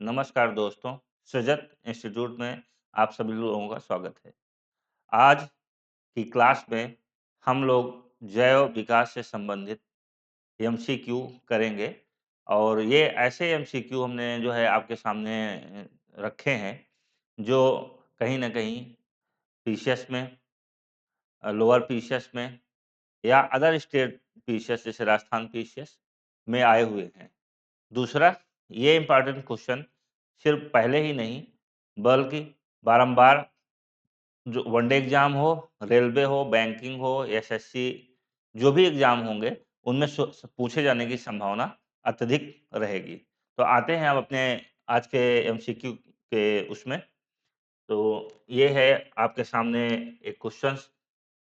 नमस्कार दोस्तों, सृजत इंस्टीट्यूट में आप सभी लोगों का स्वागत है। आज की क्लास में हम लोग जैव विकास से संबंधित एमसीक्यू करेंगे और ये ऐसे एमसीक्यू हमने जो है आपके सामने रखे हैं, जो कहीं न कहीं पीसीएस में लोअर पीसीएस में या अदर स्टेट पीसीएस जैसे राजस्थान पीसीएस में आए हुए हैं। दूसरा, ये इम्पोर्टेंट क्वेश्चन सिर्फ पहले ही नहीं, बल्कि बारंबार जो वनडे एग्ज़ाम हो, रेलवे हो, बैंकिंग हो, एसएससी जो भी एग्ज़ाम होंगे, उनमें पूछे जाने की संभावना अत्यधिक रहेगी। तो आते हैं हम अपने आज के एमसीक्यू के उसमें। तो ये है आपके सामने एक क्वेश्चंस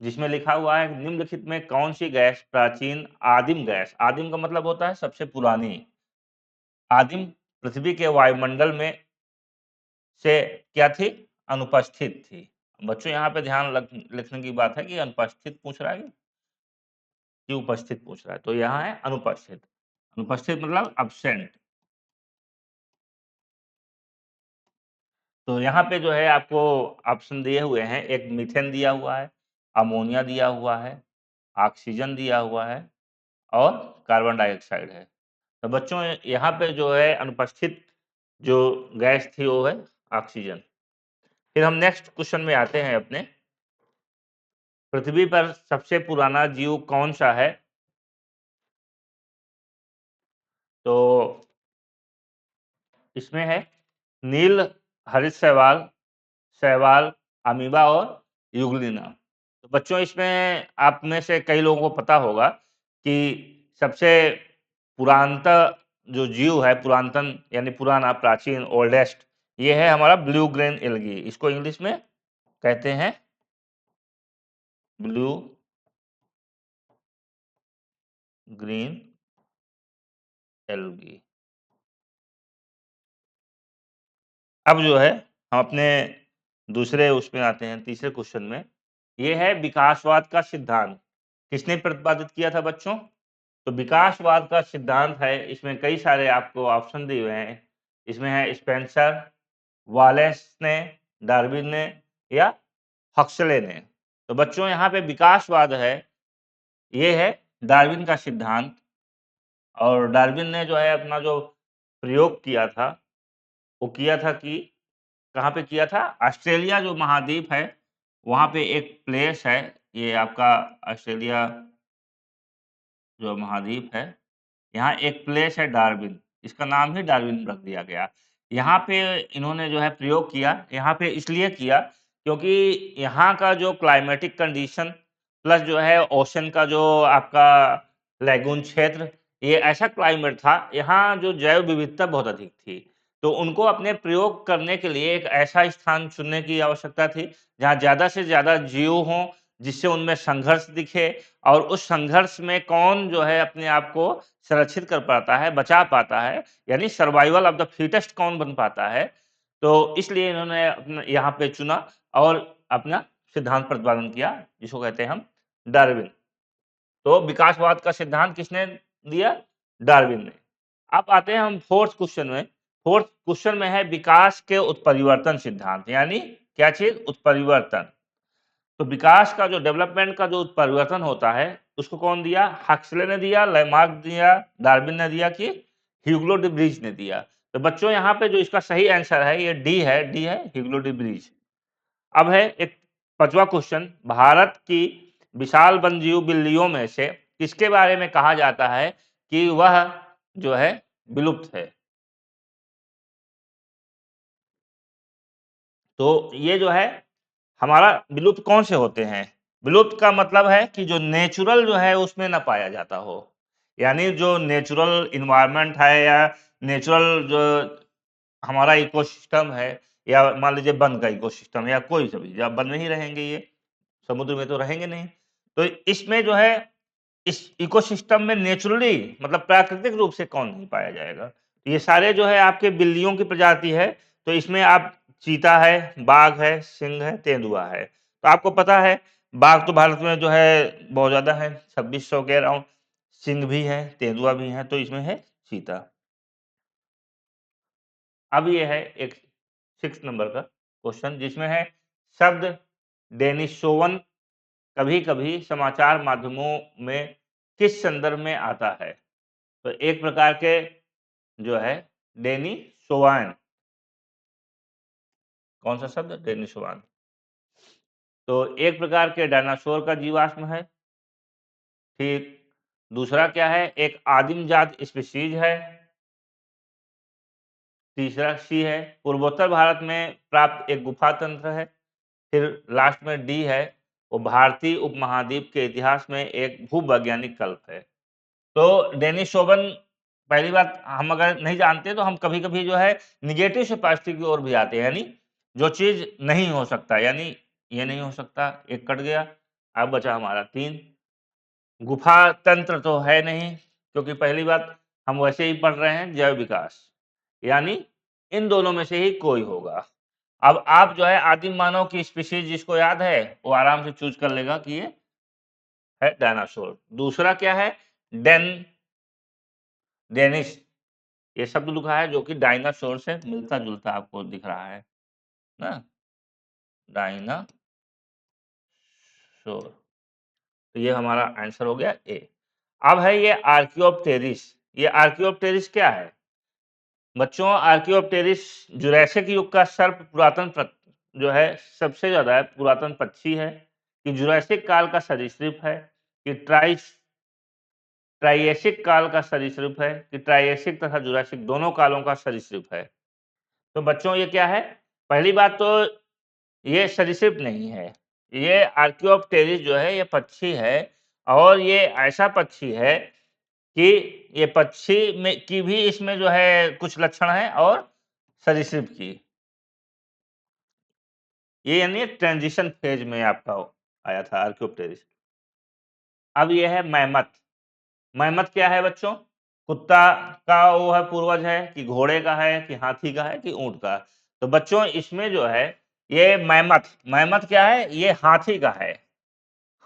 जिसमें लिखा हुआ है निम्नलिखित में कौन-सी गैस प्राचीन आदिम गैस आदिम का मतलब होता है सबसे पुरानी, आदिम पृथ्वी के वायुमंडल में से क्या थी? अनुपस्थित थी। बच्चों यहाँ पे ध्यान लिखने की बात है कि अनुपस्थित पूछ रहा है कि उपस्थित पूछ रहा है। तो यहाँ है अनुपस्थित। अनुपस्थित मतलब अब्सेंट। तो यहाँ पे जो है आपको ऑप्शन दिए हुए हैं, एक मीथेन दिया हुआ है, अमोनिया दिया हुआ है, ऑक्सीजन दिया हुआ है और कार्बन डाइऑक्साइड है। तो बच्चों यहाँ पे जो है अनुपस्थित जो गैस थी वो है ऑक्सीजन। फिर हम नेक्स्ट क्वेश्चन में आते हैं अपने। पृथ्वी पर सबसे पुराना जीव कौन-सा है? तो इसमें है नील हरित शैवाल, शैवाल, अमीबा और यूग्लिना। तो बच्चों इसमें आप में से कई लोगों को पता होगा कि सबसे पुरातन जो जीव है, पुरातन यानी पुराना, प्राचीन, ओल्डेस्ट, ये है हमारा ब्लू ग्रेन एल्गी। इसको इंग्लिश में कहते हैं ब्लू ग्रीन एल्गी। अब जो है हम अपने दूसरे उसमें आते हैं, तीसरे क्वेश्चन में। ये है विकासवाद का सिद्धांत। किसने प्रतिपादित किया था बच्चों? तो विकासवाद का सिद्धांत है, इसमें कई सारे आपको ऑप्शन दिए हुए हैं। इसमें है स्पेंसर, वालेस ने, डार्विन ने या हक्सले ने। तो बच्चों यहाँ पे विकासवाद है, ये है डार्विन का सिद्धांत। और डार्विन ने जो है अपना जो प्रयोग किया था, वो किया था कि कहाँ पे किया था? ऑस्ट्रेलिया जो महाद्वीप है, वहाँ पे एक प्लेस है, ये आपका ऑस्ट्रेलिया जो महाद्वीप है, यहाँ एक प्लेस है डार्विन, इसका नाम ही डार्विन रख दिया गया। यहाँ पे इन्होंने जो है प्रयोग किया, यहाँ पे इसलिए किया क्योंकि यहाँ का जो क्लाइमेटिक कंडीशन प्लस जो है ओशन का जो आपका लैगून क्षेत्र, ये ऐसा क्लाइमेट था, यहाँ जो जैव विविधता बहुत अधिक थी। तो उनको अपने प्रयोग करने के लिए एक ऐसा स्थान चुनने की आवश्यकता थी, जहाँ ज़्यादा से ज़्यादा जीव हों, जिससे उनमें संघर्ष दिखे और उस संघर्ष में कौन जो है अपने आप को संरक्षित कर पाता है, बचा पाता है, यानी सर्वाइवल ऑफ द फिटेस्ट कौन बन पाता है। तो इसलिए इन्होंने अपना यहाँ पे चुना और अपना सिद्धांत प्रतिपादन किया, जिसको कहते हैं हम डार्विन। तो विकासवाद का सिद्धांत किसने दिया? डार्विन ने। अब आते हैं हम 4th क्वेश्चन में। 4th क्वेश्चन में है विकास के उत्परिवर्तन सिद्धांत, यानी क्या चीज़? उत्परिवर्तन। तो विकास का जो डेवलपमेंट का जो परिवर्तन होता है, उसको कौन दिया? हक्सले ने दिया, लैमार्क दिया, डार्विन ने दिया कि ह्यूगो डे ब्रीज ने दिया। तो बच्चों यहाँ पे जो इसका सही आंसर है ये डी है ह्यूगो डे ब्रीज। अब है एक 5वां क्वेश्चन। भारत की विशाल वन्यजीव बिल्लियों में से किसके बारे में कहा जाता है कि वह जो है विलुप्त है? तो ये जो है हमारा विलुप्त कौन से होते हैं? विलुप्त का मतलब है कि जो नेचुरल जो है उसमें ना पाया जाता हो। यानी जो नेचुरल एनवायरनमेंट है या नेचुरल जो हमारा इकोसिस्टम है या मान लीजिए वन का इकोसिस्टम है या कोई सा भी, या वन में ही रहेंगे ये, समुद्र में तो रहेंगे नहीं। तो इसमें जो है इस इकोसिस्टम में नेचुरली मतलब प्राकृतिक रूप से कौन नहीं पाया जाएगा? ये सारे जो है आपके बिल्लियों की प्रजाति है, तो इसमें आप चीता है, बाघ है, सिंह है, तेंदुआ है। तो आपको पता है बाघ तो भारत में जो है बहुत ज़्यादा है, 2600 के अराउंड, सिंह भी है, तेंदुआ भी है, तो इसमें है चीता। अब ये है एक 6 नंबर का क्वेश्चन, जिसमें है शब्द डेनिसोवन कभी कभी समाचार माध्यमों में किस संदर्भ में आता है? तो एक प्रकार के जो है डेनिसोवान, कौन सा शब्द? डेनिसोवान। तो एक प्रकार के डायनासोर का जीवाश्म है। ठीक, दूसरा क्या है? एक आदिम जात स्पीशीज है। तीसरा सी है पूर्वोत्तर भारत में प्राप्त एक गुफा तंत्र है। फिर लास्ट में डी है वो भारतीय उपमहाद्वीप के इतिहास में एक भूवैज्ञानिक कल्प है। तो डेनिसोवन, पहली बात, हम अगर नहीं जानते तो हम कभी कभी जो है निगेटिव से पॉजिटिव की ओर भी आते हैं, यानी जो चीज नहीं हो सकता, यानी ये नहीं हो सकता, एक कट गया। अब बचा हमारा 3। गुफा तंत्र तो है नहीं, क्योंकि पहली बात हम वैसे ही पढ़ रहे हैं जैव विकास, यानी इन दोनों में से ही कोई होगा। अब आप जो है आदिम मानव की स्पीशीज जिसको याद है वो आराम से चूज कर लेगा कि ये है डायनासोर। दूसरा क्या है? डेनिस, ये शब्द लिखा है जो कि डायनासोर से मिलता जुलता आपको दिख रहा है ना, डायनासोर। तो ये हमारा आंसर हो गया ए। अब है ये आर्कियोप्टेरिस। ये आर्कियोप्टेरिस क्या है बच्चों? आर्कियोप्टेरिस जुरैसिक युग का सर्प पुरातन जो है सबसे ज्यादा पुरातन पक्षी है, कि जुरैसिक काल का सरीसृप है, कि ट्राइएसिक काल का सरीसृप है, कि ट्राइएसिक तथा जुरैसिक दोनों कालों का सरीसृप है। तो बच्चों ये क्या है? पहली बात तो ये सरीसृप नहीं है, ये आर्कियोप्टेरिस जो है ये पक्षी है, और ये ऐसा पक्षी है कि ये पक्षी में की भी इसमें जो है कुछ लक्षण है और सरीसृप की। ये यानी ट्रांजिशन फेज में आपका आया था आर्कियोप्टेरिस। अब ये है मैमथ। मैमथ क्या है बच्चों? कुत्ता का वो है पूर्वज है, कि घोड़े का है, कि हाथी का है, कि ऊंट का? तो बच्चों इसमें जो है ये मैमथ, मैमथ क्या है? ये हाथी का है।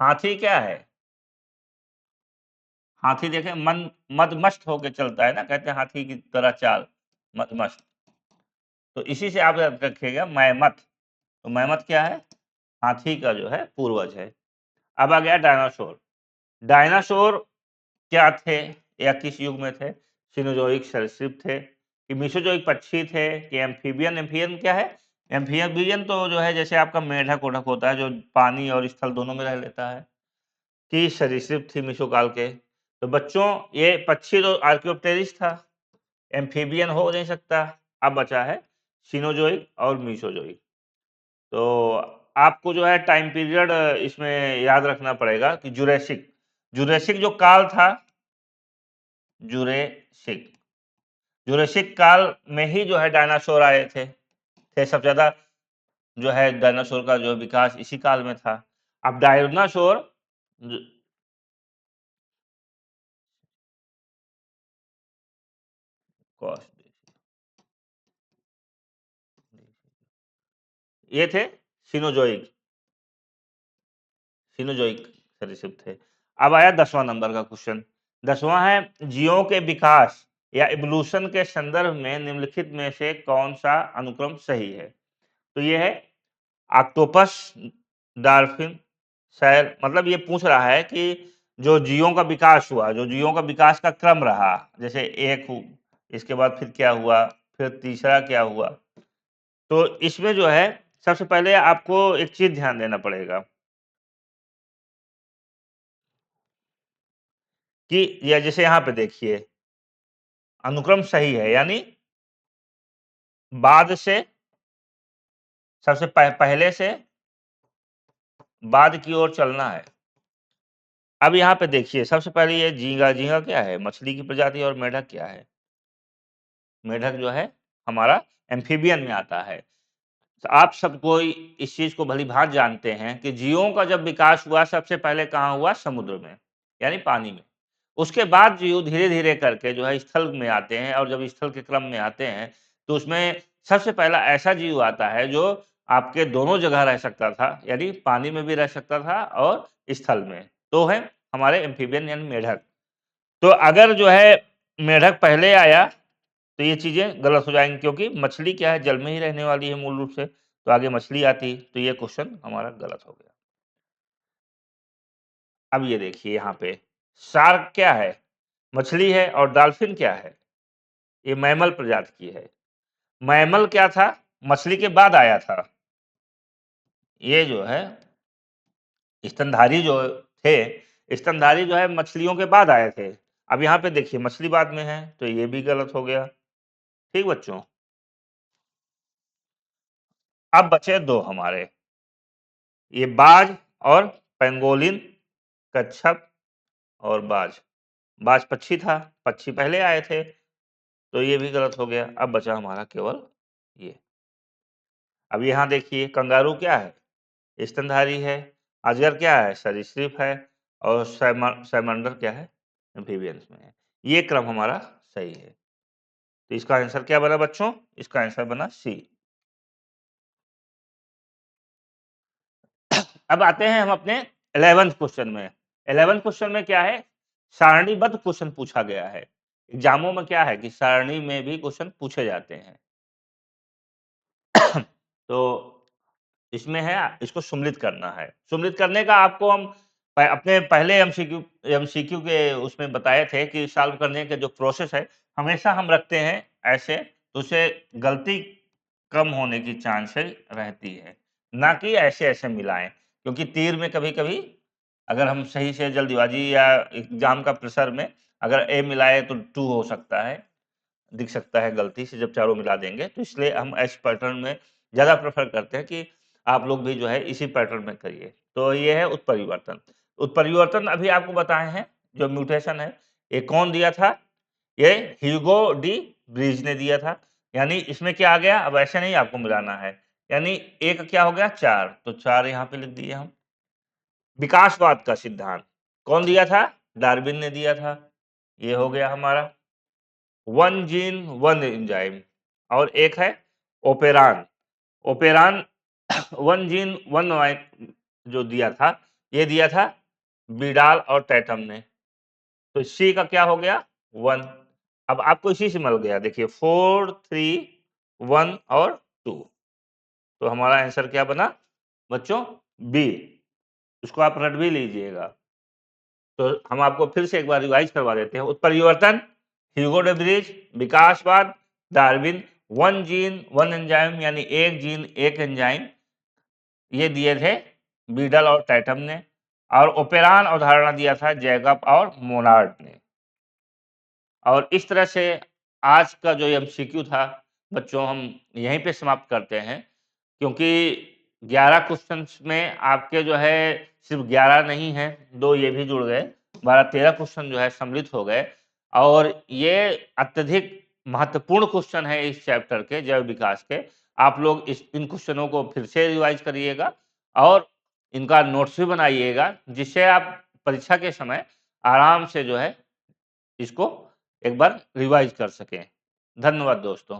हाथी क्या है? हाथी देखे मन मदमस्त होके चलता है ना, कहते हैं हाथी की तरह चाल, मदमस्त। तो इसी से आप याद रखिएगा मैमथ। तो मैमथ क्या है? हाथी का जो है पूर्वज है। अब आ गया डायनासोर। डायनासोर क्या थे या किस युग में थे? सिनोजोइक सरीसृप थे, कि मीसोजोइक पक्षी थे, कि एम्फीबियन? एम्फीबियन क्या है? एम्फीबियन तो जो है जैसे आपका मेढक ओढ़क होता है जो पानी और स्थल दोनों में रह लेता है, कि सरीसृप थी मीसोकाल के। तो बच्चों ये पक्षी तो आर्कियोप्टेरिस था, एम्फीबियन हो नहीं सकता। अब बचा है सिनोजोइक और मीसोजोइक। तो आपको जो है टाइम पीरियड इसमें याद रखना पड़ेगा कि जुरैसिक, जुरैसिक जो काल था, जुरैसिक, जुरैसिक काल में ही जो है डायनासोर आए थे सबसे ज्यादा जो है डायनासोर का जो विकास इसी काल में था। अब डायनासोर ये थे सिनोजोइक, सिनोजोइक सरीसृप थे। अब आया 10वां नंबर का क्वेश्चन। 10वां है जीवों के विकास या इवोल्यूशन के संदर्भ में निम्नलिखित में से कौन सा अनुक्रम सही है? तो ये है ऑक्टोपस, डॉल्फिन, सैल। मतलब ये पूछ रहा है कि जो जीवों का विकास हुआ, जो जीवों का विकास का क्रम रहा, जैसे एक इसके बाद फिर क्या हुआ, फिर तीसरा क्या हुआ। तो इसमें जो है सबसे पहले आपको एक चीज ध्यान देना पड़ेगा कि या जैसे यहाँ पे देखिए अनुक्रम सही है, यानी बाद से सबसे पहले से बाद की ओर चलना है। अब यहाँ पे देखिए सबसे पहले ये झींगा, झींगा क्या है? मछली की प्रजाति। और मेढक क्या है? मेढक जो है हमारा एम्फीबियन में आता है। तो आप सब कोई इस चीज को भली भांति जानते हैं कि जीवों का जब विकास हुआ सबसे पहले कहाँ हुआ? समुद्र में, यानी पानी में। उसके बाद जीव धीरे धीरे करके जो है स्थल में आते हैं, और जब स्थल के क्रम में आते हैं तो उसमें सबसे पहला ऐसा जीव आता है जो आपके दोनों जगह रह सकता था, यानी पानी में भी रह सकता था और स्थल में। तो है हमारे एम्फीबियन यानी मेढक। तो अगर जो है मेढक पहले आया तो ये चीज़ें गलत हो जाएँगी क्योंकि मछली क्या है जल में ही रहने वाली है मूल रूप से, तो आगे मछली आती, तो ये क्वेश्चन हमारा गलत हो गया। अब ये देखिए यहाँ पे शार्क क्या है? मछली है और डॉल्फिन क्या है? ये मैमल प्रजाति की है। मैमल क्या था? मछली के बाद आया था। ये जो है स्तनधारी जो थे, स्तनधारी जो है मछलियों के बाद आए थे। अब यहाँ पे देखिए मछली बाद में है, तो ये भी गलत हो गया। ठीक बच्चों? अब बचे 2 हमारे, ये बाज और पेंगोलिन, कच्छप और बाज। बाज पक्षी था, पक्षी पहले आए थे, तो ये भी गलत हो गया। अब बचा हमारा केवल ये। अब यहाँ देखिए कंगारू क्या है? स्तनधारी है। अजगर क्या है? सरीसृप है। और सैमंडर क्या है? एम्फीबियंस में है। ये क्रम हमारा सही है। तो इसका आंसर क्या बना बच्चों? इसका आंसर बना सी। अब आते हैं हम अपने 11th क्वेश्चन में। 11th क्वेश्चन में क्या है? सारणीबद्ध क्वेश्चन पूछा गया है। एग्जामों में क्या है कि सारणी में भी क्वेश्चन पूछे जाते हैं। तो इसमें है इसको सम्मिलित करना है। सम्मिलित करने का आपको हम अपने पहले एमसीक्यू के उसमें बताए थे कि सॉल्व करने के जो प्रोसेस है हमेशा हम रखते हैं ऐसे, तो उससे गलती कम होने की चांसेस रहती है, ना कि ऐसे-ऐसे मिलाएँ। क्योंकि तीर में कभी-कभी अगर हम सही से जल्दबाजी या एग्ज़ाम का प्रेशर में अगर ए मिलाए तो 2 हो सकता है, दिख सकता है गलती से जब चारों मिला देंगे। तो इसलिए हम ऐसे पैटर्न में ज़्यादा प्रेफ़र करते हैं कि आप लोग भी जो है इसी पैटर्न में करिए। तो ये है उत्परिवर्तन। उत्परिवर्तन अभी आपको बताए हैं, जो म्यूटेशन है, ये कौन दिया था? ये ह्यूगो डी ब्रीज ने दिया था। यानी इसमें क्या आ गया? अब ऐसे नहीं आपको मिलाना है। यानी एक क्या हो गया? 4, तो 4 यहाँ पे लिख दिए हम। विकासवाद का सिद्धांत कौन दिया था? डार्विन ने दिया था। ये हो गया हमारा। वन जीन वन एंजाइम और एक है operon. Operon one gene one जो दिया था, ये दिया था बिडाल और टैटम ने। तो सी का क्या हो गया? 1। अब आपको इसी से मिल गया, देखिए 4, 3, 1 और 2। तो हमारा आंसर क्या बना बच्चों? बी। इसको आप रट भी लीजिएगा। तो हम आपको फिर से एक बार रिवाइज करवा देते हैं। उत्परिवर्तन, ह्यूगो डे ब्रिज, विकासवाद, Darwin, one gene one enzyme यानी एक जीन एक एंजाइम, ये दिए थे बीडल और टैटम ने। और ओपेरान अवधारणा दिया था जैकब और मोनार्ड ने। और इस तरह से आज का जो एमसीक्यू था बच्चों, हम यहीं पे समाप्त करते हैं, क्योंकि 11 क्वेश्चंस में आपके जो है सिर्फ 11 नहीं है, 2 ये भी जुड़ गए, 12-13 क्वेश्चन जो है सम्मिलित हो गए। और ये अत्यधिक महत्वपूर्ण क्वेश्चन है इस चैप्टर के जैव विकास के। आप लोग इन क्वेश्चनों को फिर से रिवाइज करिएगा और इनका नोट्स भी बनाइएगा, जिससे आप परीक्षा के समय आराम से जो है इसको एक बार रिवाइज कर सकें। धन्यवाद दोस्तों।